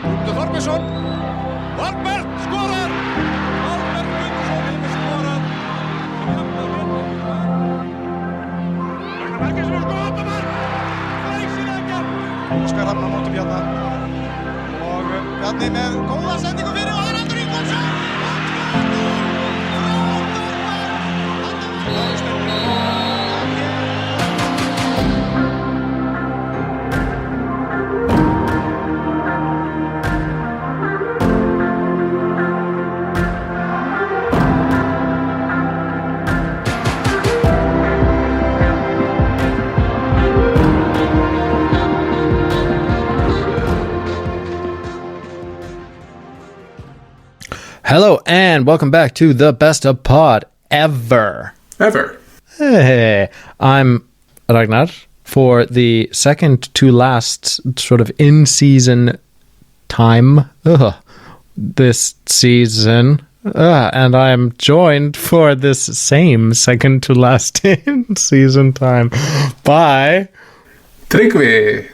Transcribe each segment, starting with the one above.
Þorbergsson. Albert skorar. Albert Gunnarsson hefur skorað. Ragnar Bergesen og skoðamark. Glæsilega gert. Óskar Rafn á móti Bjarna. Og Bjarni með góða sendingu fyrir og það aftur Ingólfsson. Hello and welcome back to the best of pod ever. Hey, I'm Ragnar for the second to last sort of in-season time this season. And I'm joined for this same second to last in-season time by... Tryggvi.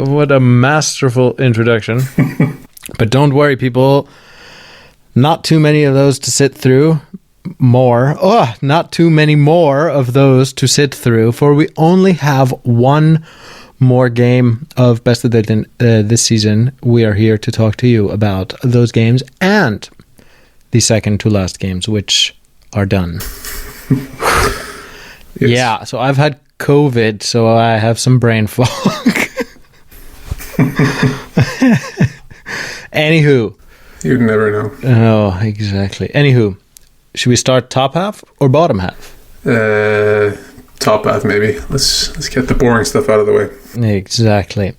What a masterful introduction. But don't worry, people. Not too many of those to sit through. Not too many more of those to sit through, for we only have one more game of Best of Deildin this season. We are here to talk to you about those games and the second to last games, which are done. Yes. Yeah, so I've had COVID, so I have some brain fog. Anywho. You'd never know. Oh, exactly. Anywho, should we start top half or bottom half? Top half, maybe. Let's get the boring stuff out of the way. Exactly.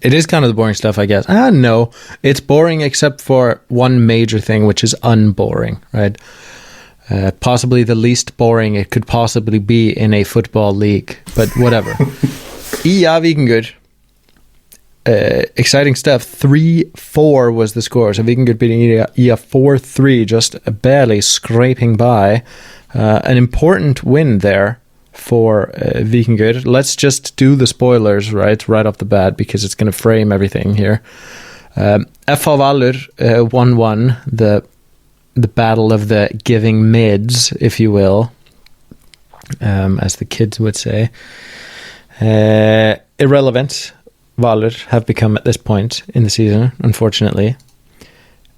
It is kind of the boring stuff, I guess. No, it's boring except for one major thing, which is unboring, right? Possibly the least boring it could possibly be in a football league, but whatever. IA Víkingur. Exciting stuff. 3-4 was the score. So Víkingur beating IA 4-3, just barely scraping by. An important win there for Víkingur. Let's just do the spoilers right off the bat, because it's going to frame everything here. FH Valur 1-1, the battle of the giving mids, if you will, as the kids would say. Irrelevant. Valur have become at this point in the season, unfortunately.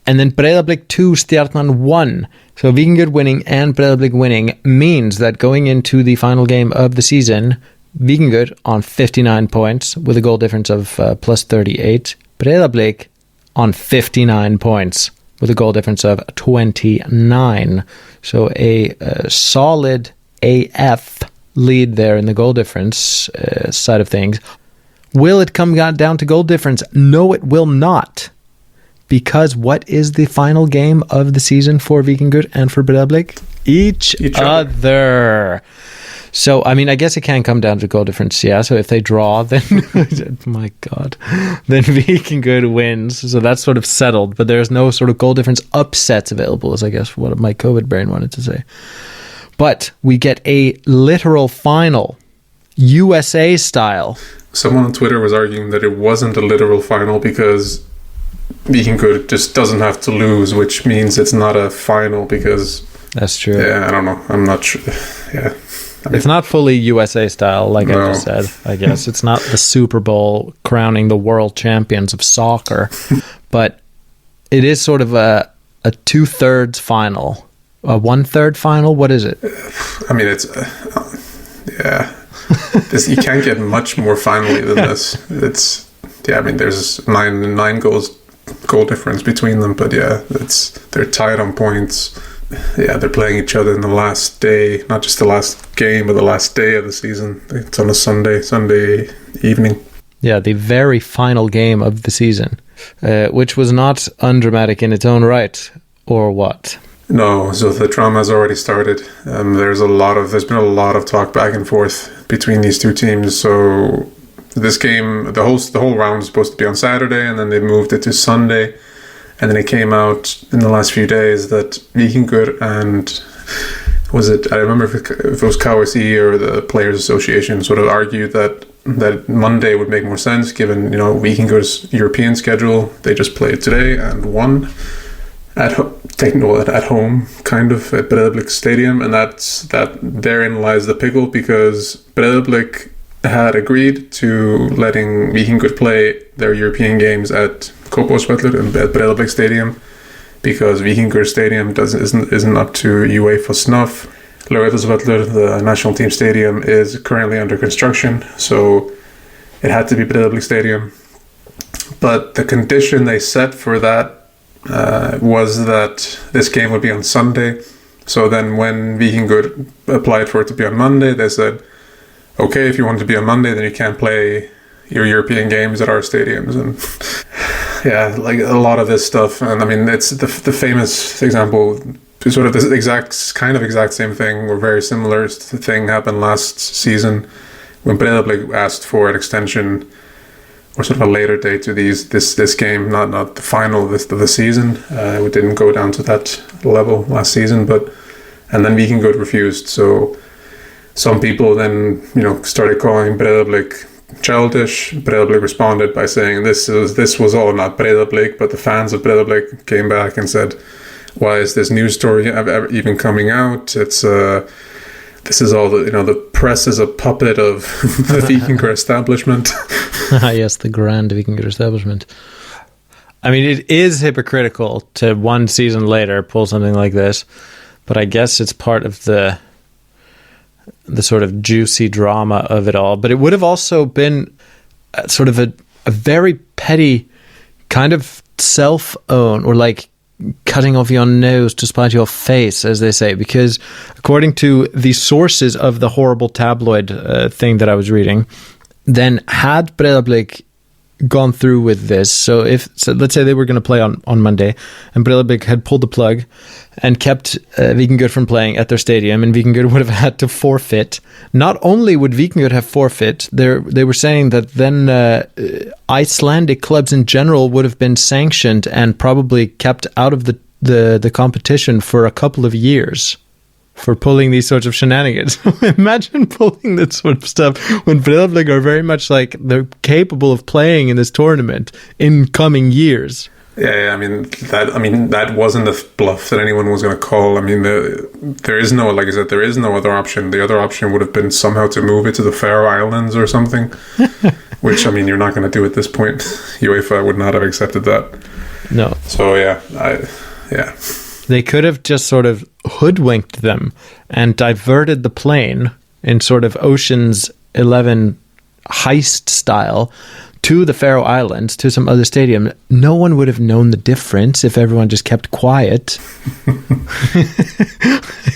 And then Breiðablik 2, Stjarnan 1. So Víkingur winning and Breiðablik winning means that going into the final game of the season, Víkingur on 59 points with a goal difference of plus 38. Breiðablik on 59 points with a goal difference of 29. So a solid AF lead there in the goal difference side of things. Will it come down to goal difference? No, it will not. Because what is the final game of the season for Víkingur and for Breiðablik? Each other. So, I mean, I guess it can come down to goal difference, yeah. So if they draw, then, my God, then Víkingur wins. So that's sort of settled. But there's no sort of goal difference upsets available, is I guess what my COVID brain wanted to say. But we get a literal final, USA style. Someone on Twitter was arguing that it wasn't a literal final because Víkingur just doesn't have to lose, which means it's not a final because... That's true. Yeah, I don't know. I'm not sure. Yeah. It's not fully USA style, like I just said, I guess. It's not the Super Bowl crowning the world champions of soccer, but it is sort of a 2/3 final. A 1/3 final? What is it? I mean, it's... yeah. You can't get much more finally than this. It's I mean, there's nine goal difference between them, but yeah, they're tied on points. Yeah, they're playing each other in the last day, not just the last game, but the last day of the season. It's on a Sunday evening. Yeah, the very final game of the season, which was not undramatic in its own right, or what? No, so the drama has already started. There's been a lot of talk back and forth between these two teams. So this game, the whole round was supposed to be on Saturday, and then they moved it to Sunday. And then it came out in the last few days that Víkingur and I remember if it was KSI or the Players Association sort of argued that that Monday would make more sense given, Víkingur's European schedule. They just played today and won at home, kind of, at Breiðablik Stadium, and therein lies the pickle, because Breiðablik had agreed to letting Víkingur play their European games at Kópavogsvöllur and at Breiðablik Stadium, because Víkingur Stadium isn't up to UEFA snuff. Laugardalsvöllur, the national team stadium, is currently under construction, so it had to be Breiðablik Stadium. But the condition they set for that was that this game would be on Sunday. So then when Víkingur applied for it to be on Monday, they said, okay, if you want it to be on Monday, then you can't play your European games at our stadiums. And yeah, like a lot of this stuff. And I mean, it's the famous example, sort of the exact same thing, or very similar thing happened last season when Breiðablik asked for an extension or sort of a later date to this game, not the final of the season. It didn't go down to that level last season, and then Víkingur refused. So some people then started calling Breiðablik childish. Breiðablik responded by saying this was all not Breiðablik, but the fans of Breiðablik came back and said, why is this news story even coming out? It's this is all the press is a puppet of the Víkingur establishment. Yes, the grand Víkingur establishment. I mean, it is hypocritical to one season later pull something like this, but I guess it's part of the sort of juicy drama of it all. But it would have also been sort of a very petty kind of self-own, or like cutting off your nose to spite your face, as they say, because according to the sources of the horrible tabloid thing that I was reading, then had Breiðablik gone through with this, so let's say they were going to play on Monday, and Breiðablik had pulled the plug and kept Víkingur from playing at their stadium, and Víkingur would have had to forfeit. Not only would Víkingur have forfeit, they were saying that then Icelandic clubs in general would have been sanctioned and probably kept out of the competition for a couple of years for pulling these sorts of shenanigans. Imagine pulling that sort of stuff when Breiðablik are very much like they're capable of playing in this tournament in coming years. Yeah, I mean that wasn't a bluff that anyone was going to call. I mean, there is no, like I said, there is no other option. The other option would have been somehow to move it to the Faroe Islands or something, which, I mean, you're not going to do at this point. UEFA would not have accepted that. No. So yeah. They could have just sort of hoodwinked them and diverted the plane in sort of Ocean's 11 heist style to the Faroe Islands, to some other stadium. No one would have known the difference if everyone just kept quiet.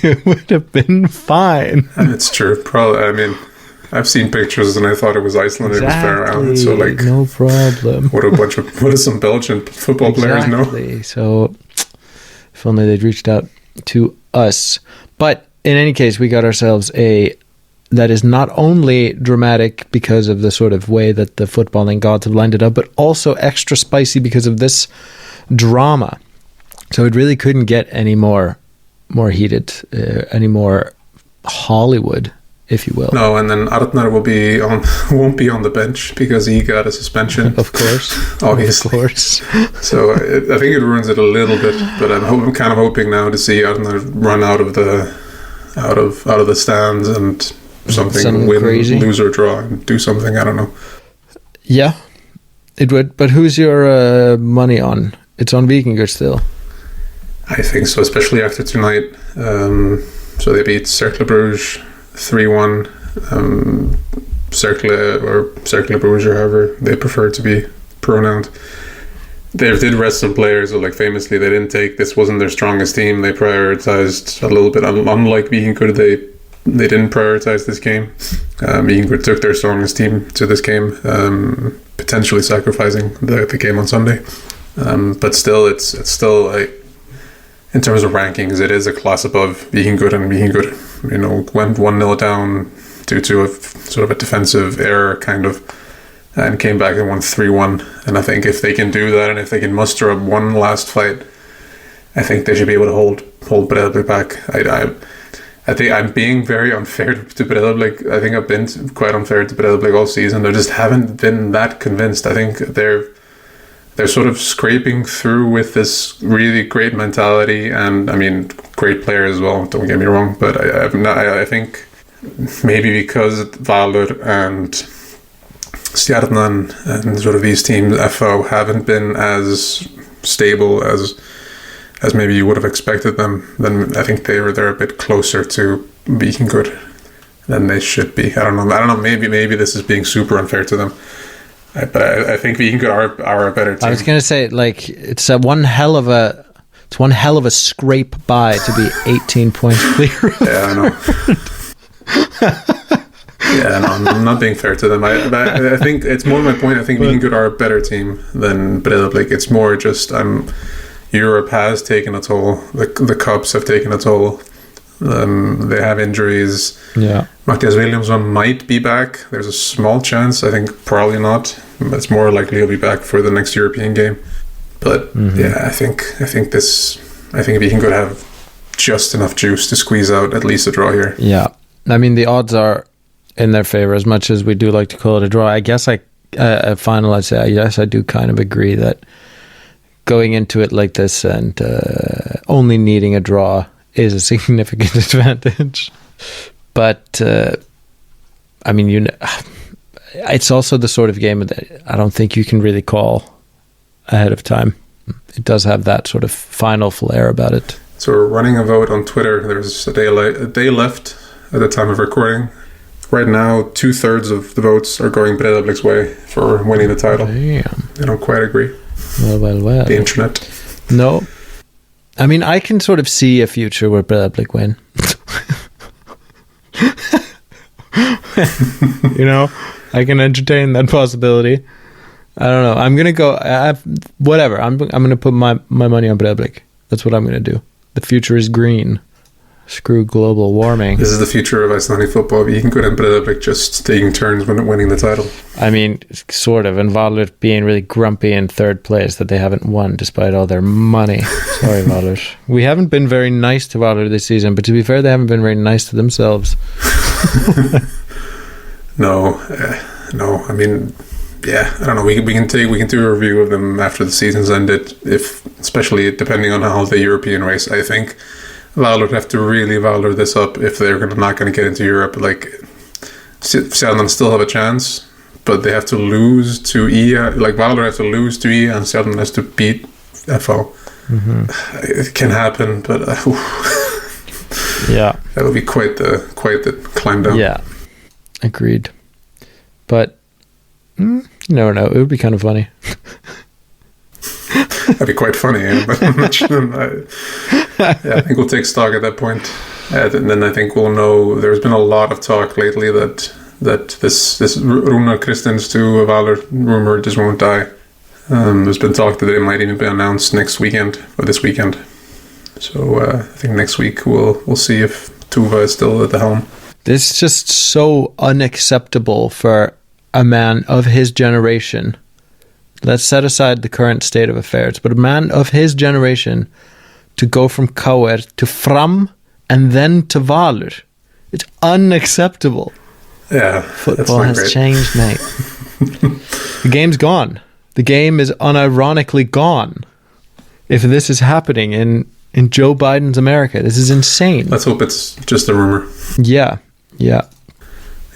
It would have been fine. It's true. Probably. I mean, I've seen pictures and I thought it was Iceland. Exactly. It was Faroe Islands. So, like, no problem. What do some Belgian football players know? So if only they'd reached out to us. But in any case, we got ourselves that is not only dramatic because of the sort of way that the footballing gods have lined it up, but also extra spicy because of this drama. So it really couldn't get any more heated, any more Hollywood, if you will. No, and then Arnar won't be on the bench because he got a suspension. Of course, obviously. Of course. So I think it ruins it a little bit, but I'm kind of hoping now to see Arnar run out of the stands and something win, crazy, lose or draw, and do something. I don't know. Yeah, it would. But who's your money on? It's on Víkingur still. I think so, especially after tonight. So they beat Cercle Bruges 3-1. Cercle Bruges, or however they prefer to be pronounced. They did rest some players, so like famously they didn't take, this wasn't their strongest team. They prioritized a little bit, unlike Víkingur, they didn't prioritize this game. Víkingur took their strongest team to this game, potentially sacrificing the game on Sunday. But still, it's still, like, in terms of rankings, it is a class above Víkingur, and Víkingur, went 1-0 down due to a sort of a defensive error, kind of, and came back and won 3-1. And I think if they can do that, and if they can muster up one last fight, I think they should be able to hold Breiðablik back. I think I'm being very unfair to Breiðablik. I think I've been quite unfair to Breiðablik all season. I just haven't been that convinced. I think they're sort of scraping through with this really great mentality, and I mean, great player as well. Don't get me wrong, but I think maybe because Valur and Stjarnan and sort of these teams, FO, haven't been as stable as maybe you would have expected them, then I think they're a bit closer to Víkingur than they should be. I don't know. Maybe this is being super unfair to them. But I think Víkingur are a better team. I was going to say, like, it's one hell of a scrape by to be 18 points clear. Yeah, I know. Yeah, no, I'm not being fair to them. I think it's more my point. I think Víkingur are a better team than Breiðablik. It's more just Europe has taken a toll. The Cups have taken a toll. They have injuries. Yeah, Mattias Williamson might be back. There's a small chance. I think probably not. It's more likely he'll be back for the next European game. But yeah, I think Víkingur have just enough juice to squeeze out at least a draw here. Yeah, I mean the odds are in their favor as much as we do like to call it a draw. I guess a final, I'd say yes, I do kind of agree that going into it like this and only needing a draw is a significant advantage. But I mean, it's also the sort of game that I don't think you can really call ahead of time. It does have that sort of final flair about it. So we're running a vote on Twitter. There's a day left at the time of recording. Right now, 2/3 of the votes are going Breiðablik's way for winning the title. Damn. I don't quite agree. Well. The internet. No. I mean, I can sort of see a future where Breiðablik win. You know, I can entertain that possibility. I don't know. I'm gonna go. Whatever. I'm gonna put my money on Breiðablik. That's what I'm gonna do. The future is green. Screw global warming. This is the future of Icelandic football. Víkingur and Breiðablik just taking turns when winning the title. I mean, sort of. And Valur being really grumpy in third place that they haven't won despite all their money. Sorry, Valur. We haven't been very nice to Valur this season, but to be fair, they haven't been very nice to themselves. No. I mean, yeah, I don't know. We can do a review of them after the season's ended, especially depending on how the European race. I think Valur have to really Valur this up if they're not going to get into Europe. Like, Stjarnan still have a chance, but they have to lose to IA. Like, Valur have to lose to IA, and Stjarnan has to beat FO. It can happen, but yeah, that would be quite the climb down. Yeah, agreed. But you never know. It would be kind of funny. That'd be quite funny, yeah, but I'm not sure. I think we'll take stock at that point. And then I think we'll know. There's been a lot of talk lately that this Rúnar Kristins to Valur rumor just won't die. There's been talk that it might even be announced next weekend or this weekend. So I think next week we'll see if Tuva is still at the helm. This is just so unacceptable for a man of his generation. Let's set aside the current state of affairs, but a man of his generation to go from KR to Fram and then to Valur. It's unacceptable. Yeah, football has changed, mate. The game's gone. The game is unironically gone. If this is happening in Joe Biden's America, this is insane. Let's hope it's just a rumor. Yeah.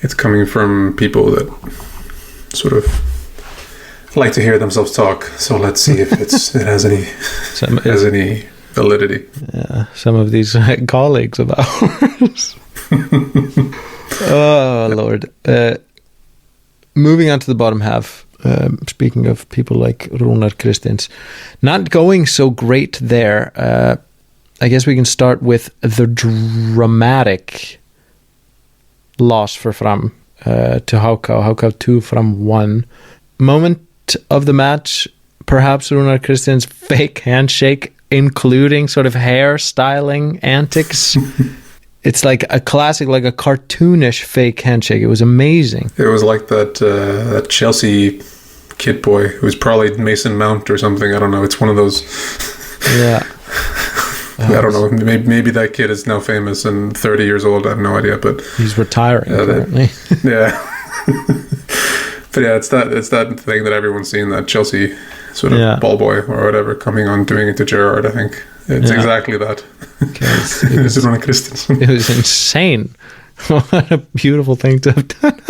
It's coming from people that sort of like to hear themselves talk. So let's see if it has any validity. Yeah, some of these colleagues of ours. Oh Lord. Moving on to the bottom half. Speaking of people like Rúnar Kristins, not going so great there. I guess we can start with the dramatic loss for Fram to Háká 2 Fram 1. Moment of the match, perhaps Rúnar Kristins' fake handshake, including sort of hairstyling antics. It's like a classic, like a cartoonish fake handshake. It was amazing. It was like that Chelsea kid boy who was probably Mason Mount or something. I don't know. It's one of those. Yeah. I don't know. Maybe that kid is now famous and 30 years old. I have no idea, but he's retiring currently. Yeah. But yeah, it's that thing that everyone's seen, that Chelsea sort of ball boy or whatever coming on doing it to Gerrard. I think it's exactly that. It was insane. What a beautiful thing to have done.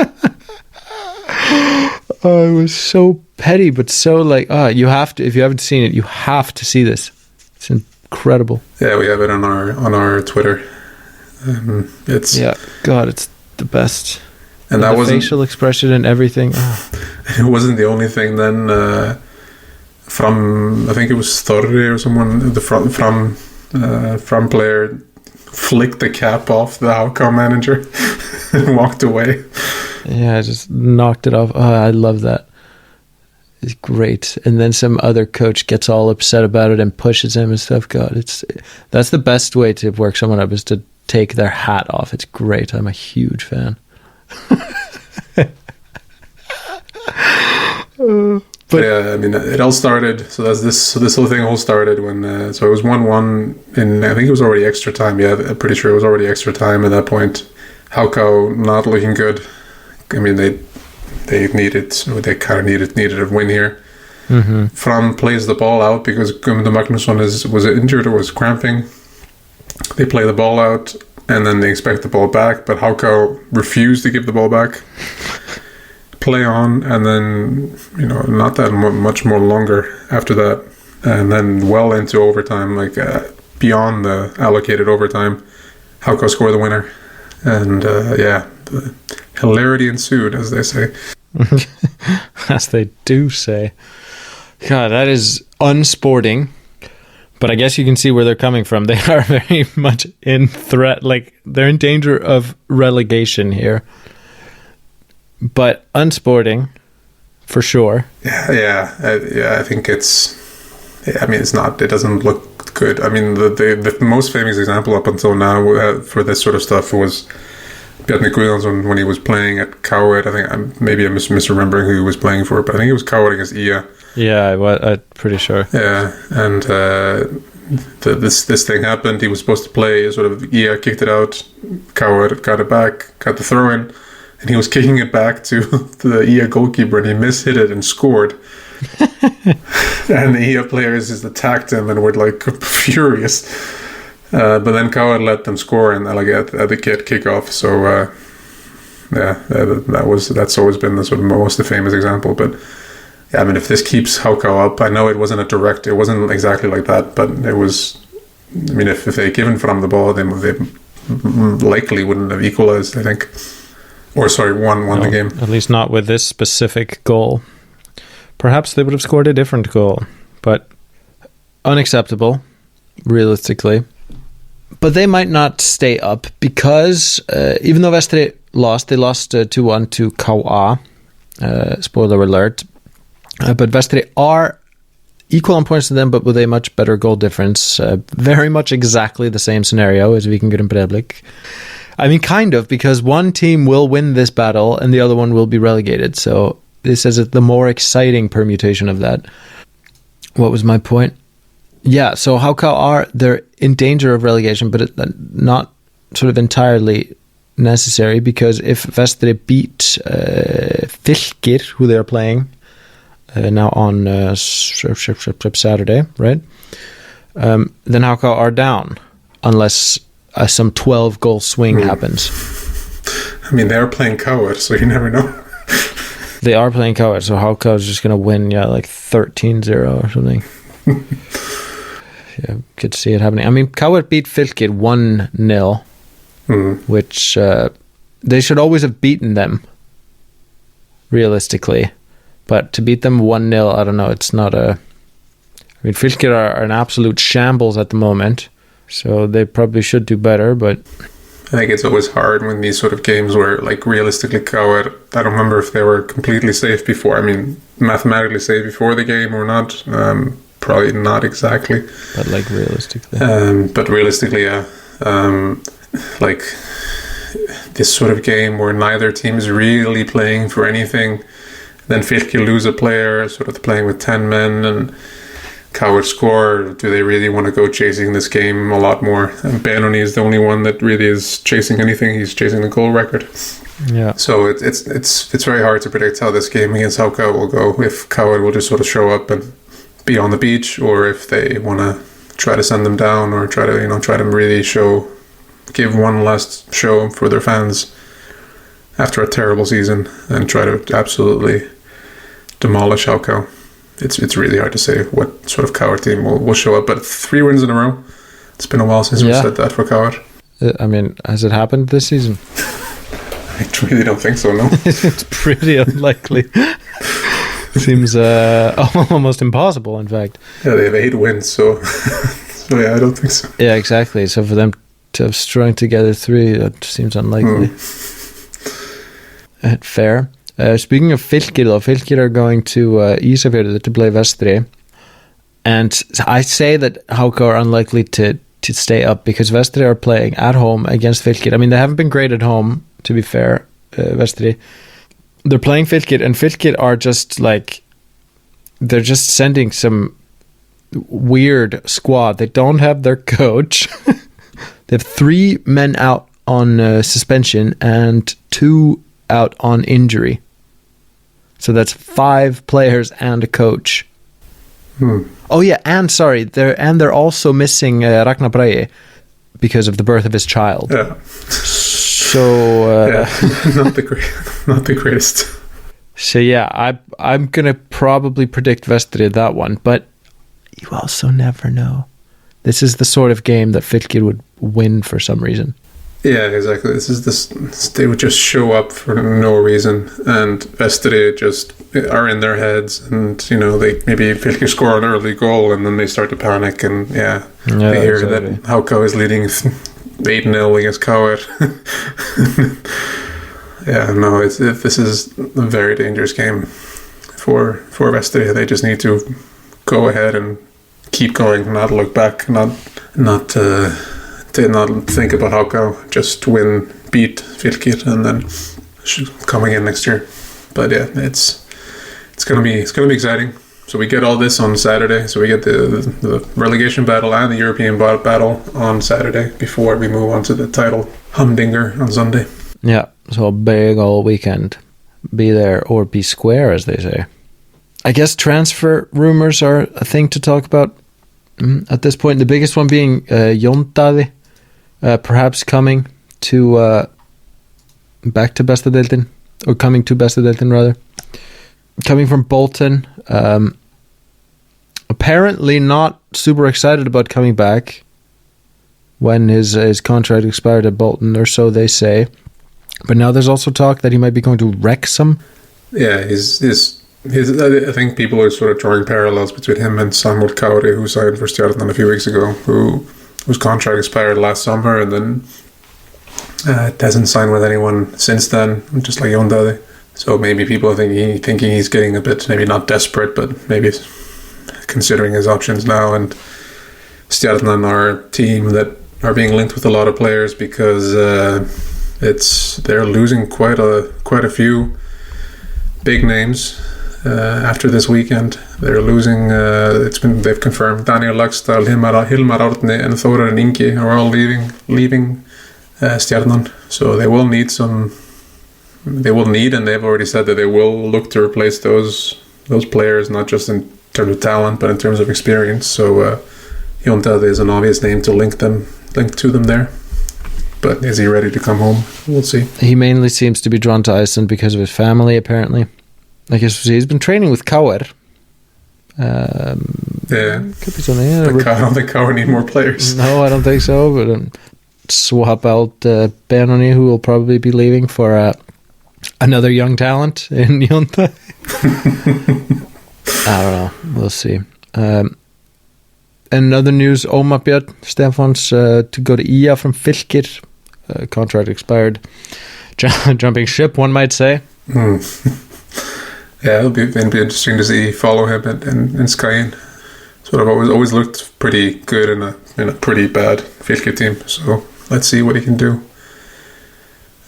Oh, it was so petty, but so like, you have to, if you haven't seen it, you have to see this. It's incredible. Yeah, we have it on our Twitter. It's the best. And that was facial expression and everything. Oh. It wasn't the only thing then. From I think it was Thorri or someone, the from player flicked the cap off the Hauka manager and walked away. Yeah, just knocked it off. Oh, I love that. It's great. And then some other coach gets all upset about it and pushes him and stuff. God, that's the best way to work someone up, is to take their hat off. It's great. I'm a huge fan. But yeah, I mean, it all started. So this whole thing all started when. So it was 1-1 in. I think it was already extra time. Yeah, I'm pretty sure it was already extra time at that point. Hauka not looking good. I mean, they kind of needed a win here. Mm-hmm. Fram plays the ball out because Guðmundur Magnússon was injured or was cramping. They play the ball out and then they expect the ball back, but Hauka refused to give the ball back. Play on, and then not that much more longer after that, and then well into overtime, like beyond the allocated overtime, Hauka scored the winner, and the hilarity ensued, as they say. As they do say. God, that is unsporting, but I guess you can see where they're coming from. They are very much in threat, like they're in danger of relegation here. But unsporting, for sure. I think it's. I mean, it's not. It doesn't look good. I mean, the most famous example up until now for this sort of stuff was Bjarni Guðjónsson when he was playing at KR. I think maybe I'm misremembering who he was playing for, but I think it was KR against IA. Yeah, I'm pretty sure. Yeah, and this thing happened. He was supposed to play. Sort of IA kicked it out. KR got it back. Got the throw in. And he was kicking it back to the IA goalkeeper, and he mishit it and scored. And the IA players just attacked him and were like furious. But then KR let them score and like at the kickoff. So that's always been the sort of most famous example. But yeah, I mean, if this keeps Hauka up, I know it wasn't it wasn't exactly like that, but it was. I mean, if they given Fram the ball, they likely wouldn't have equalized, I think. Or sorry, won the game. At least not with this specific goal. Perhaps they would have scored a different goal, but unacceptable, realistically. But they might not stay up because even though Vestri lost, they lost 2-1 to KA. Spoiler alert. But Vestri are equal on points to them, but with a much better goal difference. Very much exactly the same scenario as Víkingur and Breiðablik. I mean, kind of, because one team will win this battle and the other one will be relegated. So this is the more exciting permutation of that. What was my point? Yeah, so Hauka they're in danger of relegation, but not sort of entirely necessary, because if Vestri beat Fylkir, who they're playing now on Saturday, right? Then Hauka are down, unless some 12-goal swing happens. I mean, they're playing KR, so you never know. They are playing KR, so Hauka is just going to win, like 13-0 or something. Yeah, could see it happening. I mean, KR beat Fylkir 1-0, which they should always have beaten them, realistically. But to beat them 1-0, I don't know, it's not a... I mean, Fylkir are an absolute shambles at the moment, so they probably should do better, but... I think it's always hard when these sort of games where, like, realistically, KR, I don't remember if they were completely safe before. I mean, mathematically safe before the game or not. Probably not exactly. But, like, realistically. But realistically, yeah. Like, this sort of game where neither team is really playing for anything. Then Fylkir lose a player, sort of playing with 10 men, and Coward score? Do they really want to go chasing this game a lot more? And Benoni is the only one that really is chasing anything. He's chasing the goal record. Yeah. So it's very hard to predict how this game against Hauka will go. If Coward will just sort of show up and be on the beach, or if they want to try to send them down, or try to really give one last show for their fans after a terrible season, and try to absolutely demolish Hauka. It's really hard to say what sort of Coward team will show up, but 3 wins in a row. It's been a while since we said that for Coward. I mean, has it happened this season? I really don't think so, no. It's pretty unlikely. Seems almost impossible, in fact. Yeah, they have 8 wins, so yeah, I don't think so. Yeah, exactly. So for them to have strung together 3, that seems unlikely. Fair. Speaking of Fylkir, though, Fylkir are going to Ísafjörður to play Vestri. And I say that Hauka are unlikely to stay up because Vestri are playing at home against Fylkir. I mean, they haven't been great at home, to be fair, Vestri. They're playing Fylkir, and Fylkir are just like, they're just sending some weird squad. They don't have their coach. They have 3 men out on suspension and 2 out on injury. So that's 5 players and a coach. Oh yeah, and sorry, they're also missing Ragnar Bragi because of the birth of his child. Yeah. So not the greatest. So yeah, I'm gonna probably predict Vestri that one, but you also never know. This is the sort of game that Fylkir would win for some reason. Yeah, exactly. They would just show up for no reason, and Vestri just are in their heads, and they maybe Fylkir score an early goal, and then they start to panic, and they hear that Hauka is leading 8-0 against Coward. Yeah, no, this is a very dangerous game for Vestri. They just need to go ahead and keep going, not look back, not think about Hauka, just beat Fylkir, and then come again next year. But yeah, it's gonna be exciting. So we get all this on Saturday. So we get the relegation battle and the European battle on Saturday before we move on to the title humdinger on Sunday. Yeah, so a big all weekend. Be there or be square, as they say. I guess transfer rumors are a thing to talk about at this point. The biggest one being Jón Daði, perhaps coming to back to Bestadeildin, or coming to Bestadeildin rather. Coming from Bolton, apparently not super excited about coming back when his contract expired at Bolton, or so they say. But now there's also talk that he might be going to Wrexham. Yeah, I think people are sort of drawing parallels between him and Samuel Kauri, who signed for Stjarnan a few weeks ago, whose contract expired last summer, and then hasn't signed with anyone since then, just like Jón Daði. So maybe people are thinking he's getting a bit, maybe not desperate, but maybe considering his options now. And Stjarnan are a team that are being linked with a lot of players because they're losing quite a few big names after this weekend. They're losing. They've confirmed Daniel Laxdal, Hilmar Árni, and Þórarinn Ingi are all leaving Stjarnan. So they will need some. They will need, and they've already said that they will look to replace those players, not just in terms of talent, but in terms of experience. So Jón Daði is an obvious name to link to them there. But is he ready to come home? We'll see. He mainly seems to be drawn to Iceland because of his family, apparently. I guess he's been training with Kauer. Yeah. Could be something. Yeah. I don't think Kauer need more players. No, I don't think so. But swap out Benoni, who will probably be leaving for another young talent in Jonta. I don't know. We'll see. In other news, Ómar Björn Stefáns to go to IA from Fylkir. Contract expired. Jumping ship, one might say. Yeah, it'll be interesting to follow him in Skyen. Sort of always looked pretty good in a pretty bad Fylkir team. So let's see what he can do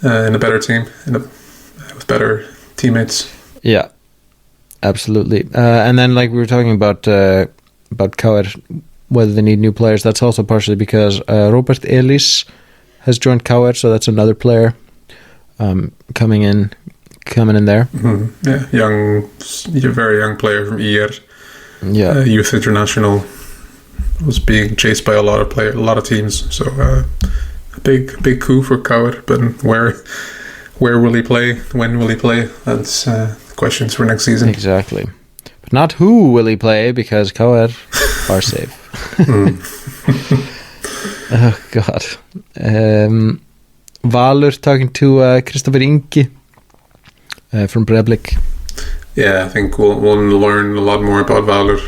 in a better team, with better teammates. Yeah, absolutely. And then, like we were talking about about KR, whether they need new players. That's also partially because Robert Elís has joined KR, so that's another player coming in there. Mm-hmm. Yeah, very young player from IR. Yeah, youth international, was being chased by a lot of teams. So a big coup for KR. But where will he play? When will he play? That's questions for next season. Exactly. But not who will he play, because KR are safe. Oh God. Valur talking to Christopher Ingi from Breiðablik. Yeah, I think we'll learn a lot more about Valur.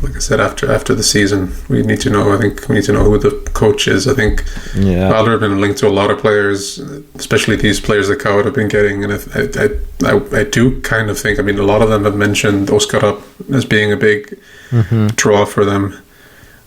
Like I said, after the season, we need to know who the coach is. I think Valur have been linked to a lot of players, especially these players that KR have been getting. And I do kind of think, I mean, a lot of them have mentioned Óskarab as being a big draw for them.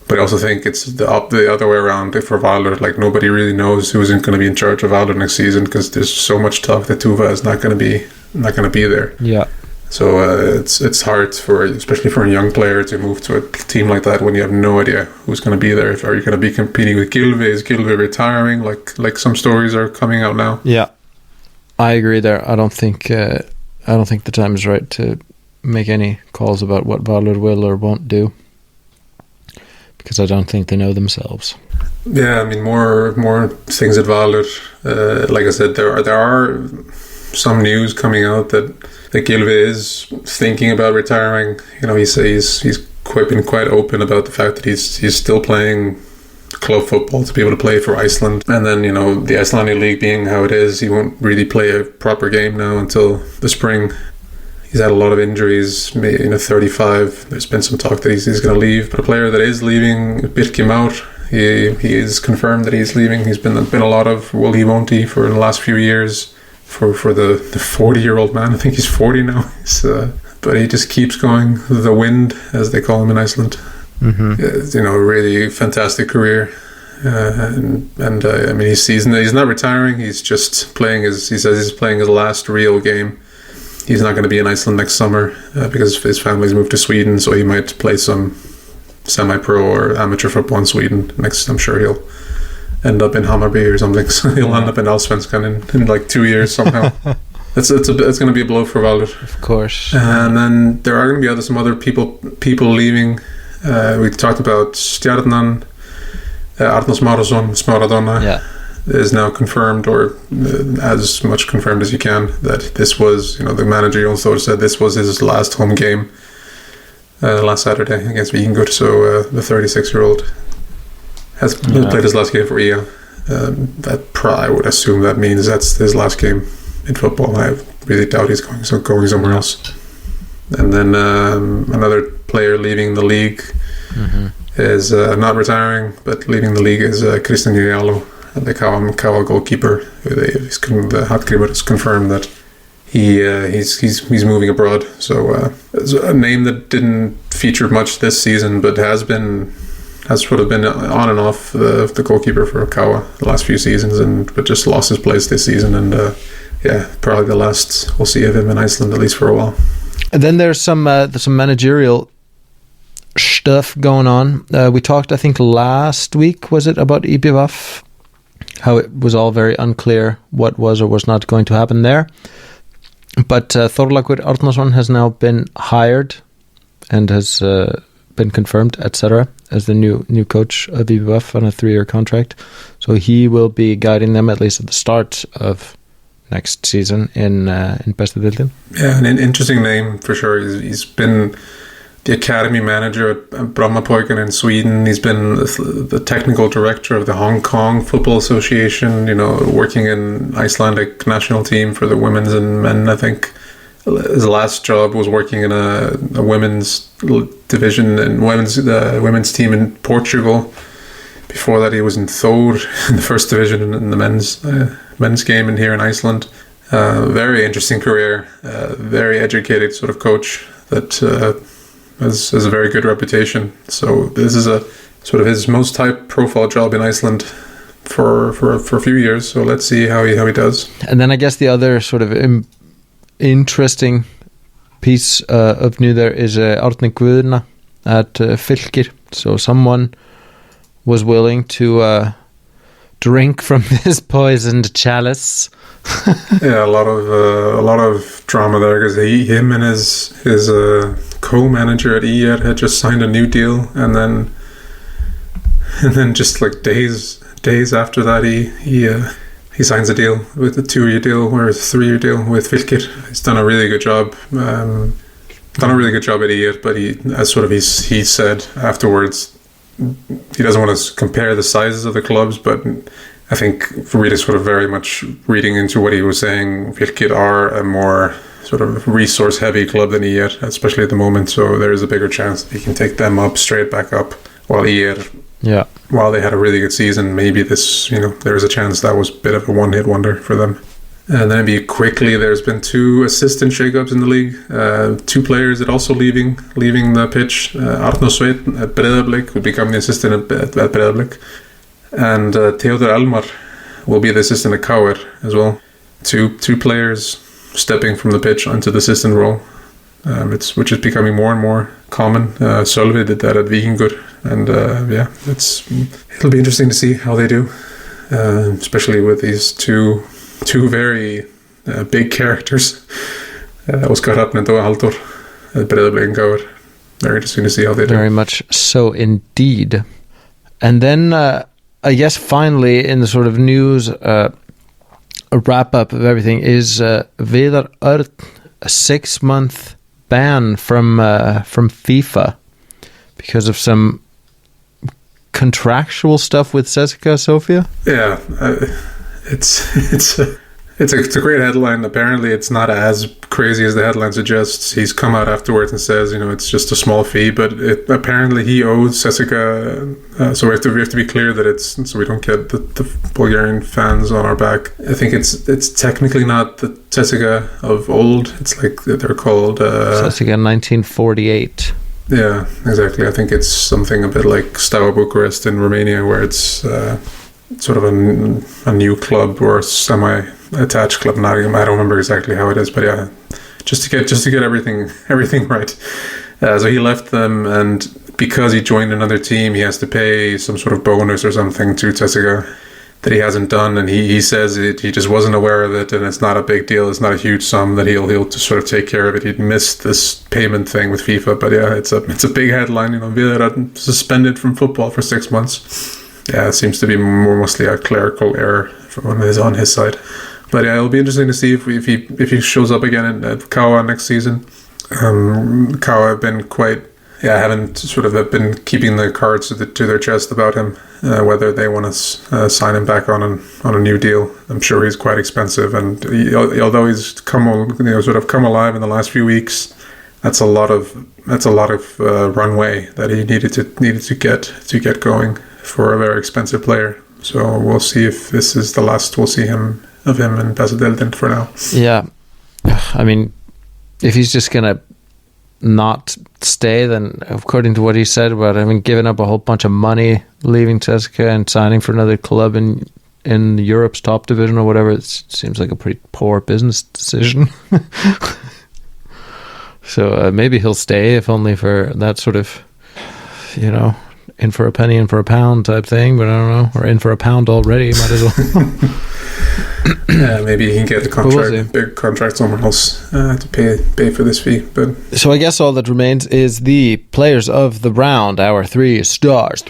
But I also think it's the other way around for Valur. Like, nobody really knows who's going to be in charge of Valur next season, because there's so much talk that Tuva is not going to be there. Yeah. So it's hard especially for a young player to move to a team like that when you have no idea who's going to be there. Are you going to be competing with Gylfi? Is Gylfi retiring? Like some stories are coming out now. Yeah, I agree there. I don't think the time is right to make any calls about what Valur will or won't do, because I don't think they know themselves. Yeah, I mean, more things at Valur. Like I said, there are some news coming out that Gylfi is thinking about retiring. You know, he's been quite open about the fact that he's still playing club football to be able to play for Iceland. And then, you know, the Icelandic league being how it is, he won't really play a proper game now until the spring. He's had a lot of injuries, 35. There's been some talk that he's going to leave. But a player that is leaving, Birkir Már, he is confirmed that he's leaving. He's been a lot of will he, won't he for the last few years for the 40-year-old man. I think he's 40 now. But he just keeps going. The wind, as they call him in Iceland. Mm-hmm. A really fantastic career. I mean, he's not retiring. He's just playing he says he's playing his last real game. He's not going to be in Iceland next summer because his family's moved to Sweden, so he might play some semi-pro or amateur football in Sweden next. I'm sure he'll end up in Hammarby or something, so he'll end up in Allsvenskan in like 2 years somehow. It's going to be a blow for Valur, of course. And then there are going to be some other people leaving. We talked about Stjarnan, Arnór Smáradóttir is now confirmed, or as much confirmed as you can, that this was, the manager Jón Þór said this was his last home game last Saturday against Víkingur. So the 36-year-old has played his last game for IA. I would assume that means that's his last game in football. I really doubt he's going somewhere else. And then another player leaving the league is not retiring, but leaving the league is Kristinn Jaló, the KR goalkeeper. The Hallgrímur has confirmed that he's moving abroad. So it's a name that didn't feature much this season, but has sort of been on and off the goalkeeper for KR the last few seasons, but just lost his place this season. And probably the last we'll see of him in Iceland, at least for a while. And then there's some managerial stuff going on. We talked, I think, last week, was it, about IBVF? How it was all very unclear what was or was not going to happen there. But Þorlákur Árnason has now been hired and has been confirmed, etc., as the new coach of IBVF on a 3-year contract. So he will be guiding them, at least at the start of next season in Besta Deildin. Yeah, an interesting name for sure. He's been the academy manager at Brommapojken in Sweden. He's been the technical director of the Hong Kong Football Association, working in Icelandic national team for the women's and men. I think his last job was working in a women's division and women's team in Portugal. Before that, he was in Thor in the first division in the men's game in here in Iceland. Very interesting career, very educated sort of coach that has a very good reputation. So this is a sort of his most high-profile job in Iceland for a few years. So let's see how he does. And then I guess the other sort of interesting piece of news there is Árni Guðna at Fylkir. So someone was willing to drink from this poisoned chalice. Yeah, a lot of drama there because him and his co-manager at ER had just signed a new deal, and then just like days after that, he signs a deal with a 2-year deal or a 3-year deal with Fylkir. He's done a really good job. Done a really good job at ER, but he said afterwards, he doesn't want to compare the sizes of the clubs, but I think really sort of very much reading into what he was saying, Fylkir are a more sort of resource-heavy club than ER, especially at the moment, so there is a bigger chance that he can take them up, straight back up, while ER, while they had a really good season, maybe this, there is a chance that was a bit of a one-hit wonder for them. And then maybe quickly, there's been 2 assistant shake-ups in the league. 2 players that also leaving the pitch. Arnór Sveinn at Breiðablik will become the assistant at Breiðablik. And Theodor Elmar will be the assistant at KR as well. Two players stepping from the pitch onto the assistant role, which is becoming more and more common. Sölvi did that at Víkingur. And it'll be interesting to see how they do, especially with these two very big characters, Óskar Hrafn and Dóa Halldór at Breiðablik and KR. Very interesting to see how they do. Very much so indeed. And then I guess finally in the sort of news, a wrap-up of everything is Viðar Örn, a 6-month ban from FIFA because of some contractual stuff with CSKA Sofia. Yeah, it's a great headline. Apparently, it's not as crazy as the headline suggests. He's come out afterwards and says, it's just a small fee, but apparently he owes CSKA. So we have to be clear that it's so we don't get the Bulgarian fans on our back. I think it's technically not the CSKA of old. It's like they're called CSKA 1948. Yeah, exactly. I think it's something a bit like Steaua Bucharest in Romania, where it's sort of a new club or semi-attached club. I don't remember exactly how it is, but yeah, just to get everything right. So he left them, and because he joined another team, he has to pay some sort of bonus or something to CSKA that he hasn't done, and he says he just wasn't aware of it, and it's not a big deal. It's not a huge sum that he'll just sort of take care of it. He'd missed this payment thing with FIFA, but yeah, it's a big headline. Viðar Örn suspended from football for 6 months. Yeah, it seems to be mostly a clerical error on his side. But yeah, it'll be interesting to see if he shows up again at KR next season. KR have been have been keeping the cards to their chest about him, whether they want to sign him back on a new deal. I'm sure he's quite expensive, and although he's come alive in the last few weeks, that's a lot of runway that he needed to get going for a very expensive player. So we'll see if this is the last we'll see of him in Bessadeldin for now. Yeah, I mean, if he's just gonna not stay, then according to what he said about having given up a whole bunch of money, leaving CSKA and signing for another club in Europe's top division or whatever, it seems like a pretty poor business decision. So maybe he'll stay, if only for that sort of, in for a penny, in for a pound type thing, but I don't know. Or in for a pound already, might as well. Yeah, maybe he can get the big contract somewhere else to pay for this fee. But so I guess all that remains is the players of the round, our 3 stars.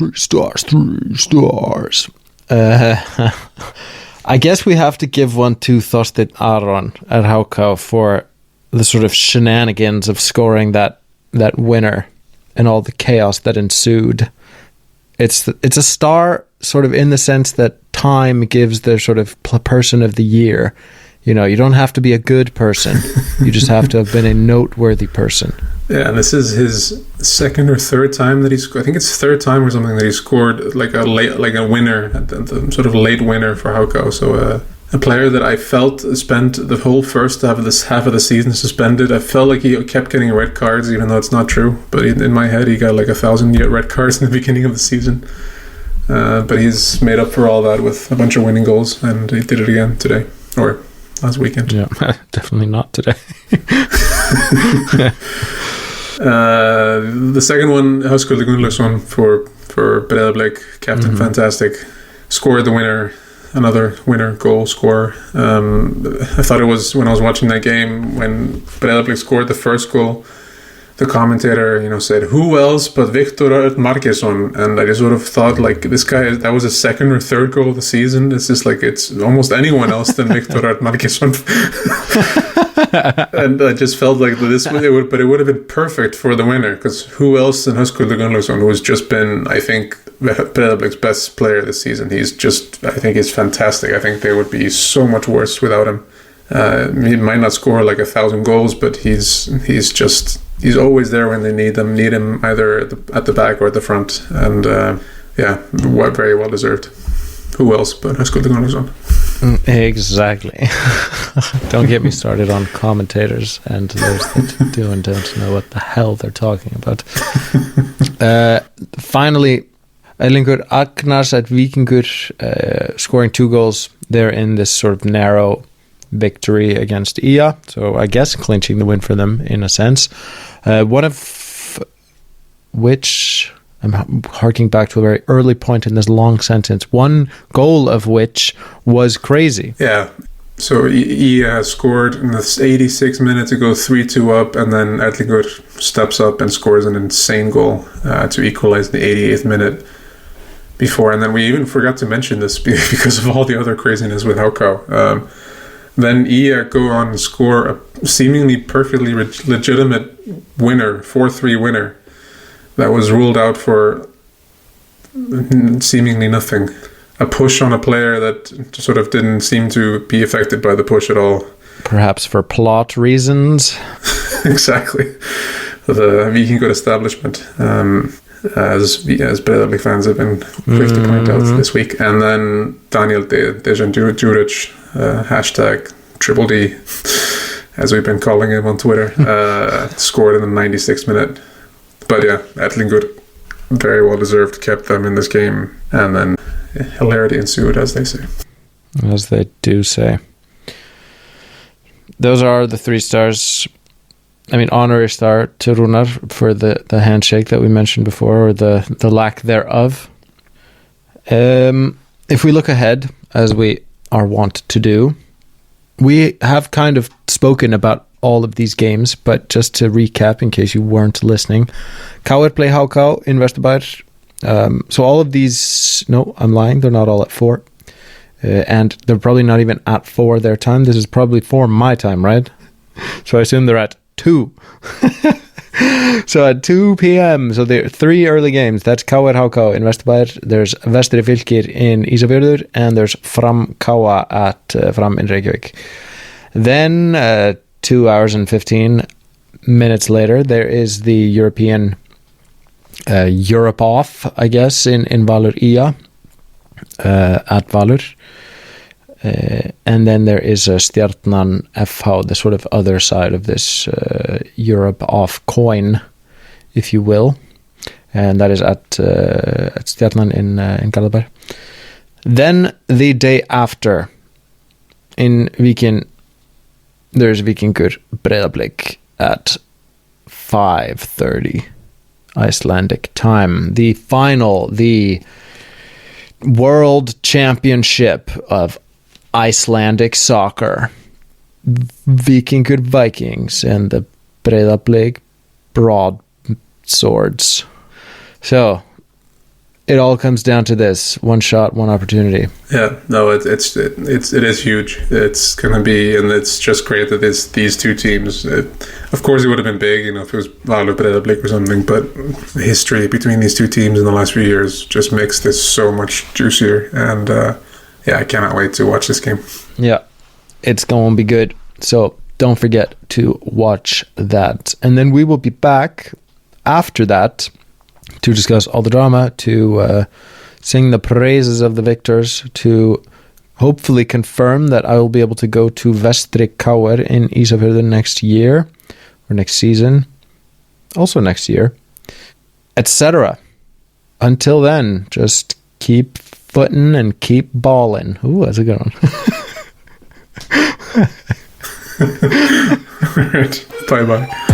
I guess we have to give one to Þorsteinn Aron at HK for the sort of shenanigans of scoring that winner and all the chaos that ensued. It's a star sort of in the sense that Time gives their sort of person of the year. You don't have to be a good person. You just have to have been a noteworthy person. Yeah, and this is his second or third time that I think it's third time or something that he scored like a winner, the sort of late winner for HK. So a player that I felt spent the whole first half of the season suspended. I felt like he kept getting red cards, even though it's not true. But in my head, he got like 1,000 red cards in the beginning of the season. But he's made up for all that with a bunch of winning goals, and he did it again today, or last weekend. Yeah, definitely not today. The second one, Höskuldur Gunnlaugsson for Breiðablik, captain, fantastic. Scored the winner, another winner goal scorer. I thought it was, when I was watching that game, when Breiðablik scored the first goal, the commentator, said, "Who else but Viktor Örn Margeirsson?" And I just sort of thought, like, this guy, that was his second or third goal of the season. It's just like, it's almost anyone else than Viktor Örn Margeirsson. And I just felt like it would have been perfect for the winner, because who else than Höskuldur Gunnlaugsson, who's just been, I think, Breiðablik's best player this season. I think he's fantastic. I think they would be so much worse without him. He might not score like 1,000 goals, but he's always there when they need him either at the back or at the front, and very well deserved. Who else but Höskuldur Gunnlaugsson? Exactly. Don't get me started on commentators and those that do and don't know what the hell they're talking about. Finally, Erlingur Agnars at Víkingur, scoring 2 goals. They're in this sort of narrow victory against IA, so I guess clinching the win for them in a sense. One of which, I'm harking back to a very early point in this long sentence, one goal of which was crazy. Yeah, so IA scored in the 86 minutes to go 3-2 up, and then Erlingur steps up and scores an insane goal to equalize in the 88th minute before, and then we even forgot to mention this because of all the other craziness with Háká. Then IA go on and score a seemingly perfectly legitimate winner, 4-3 winner, that was ruled out for seemingly nothing. A push on a player that sort of didn't seem to be affected by the push at all. Perhaps for plot reasons. Exactly. The Víkingur establishment, as Breiðablik fans have been quick to point out this week. And then Daniel Dejan Djuric, hashtag Triple D, as we've been calling him on Twitter, scored in the 96th minute. But yeah, Erlingur, very well deserved, kept them in this game, and then hilarity ensued, as they say. As they do say. Those are the 3 stars. I mean, honorary star to Runar for the handshake that we mentioned before, or the lack thereof. If we look ahead, as we are wont to do, we have kind of spoken about all of these games, but just to recap in case you weren't listening, KR play Háká in Vesturbær. So all of these, no, I'm lying, they're not all at 4. And they're probably not even at 4 their time. This is probably 4 my time, right? So I assume they're at 2. So at 2 p.m. So there are 3 early games. That's KR Háká in Vesturbær. There's Vestri Fylkir in Ísafjörður, and there's Fram Káa at Fram in Reykjavík. Then 2 hours and 15 minutes later, there is the European Europe off, I guess, in Valur IA at Valur. And then there is a Stjarnan FH, the sort of other side of this Europe off coin, if you will. And that is at Stjarnan in Garðabær. Then the day after, in Víkin, there's Víkingur Breiðablik at 5:30 Icelandic time. The final, the World Championship of Icelandic soccer. Víkingur Vikings and the Breiðablik Broadswords. So it all comes down to this: one shot, one opportunity. Yeah, no, it is huge. It's gonna be, and it's just great that it's these 2 teams. Of course, it would have been big, if it was Valur Breiðablik or something. But the history between these 2 teams in the last few years just makes this so much juicier. And I cannot wait to watch this game. Yeah, it's gonna be good. So don't forget to watch that, and then we will be back after that to discuss all the drama, to sing the praises of the victors, to hopefully confirm that I will be able to go to Vestri KR in Ísafjörður next year, or next season, also next year, etc. Until then, just keep footing and keep balling. Ooh, that's a good one. All right, bye-bye.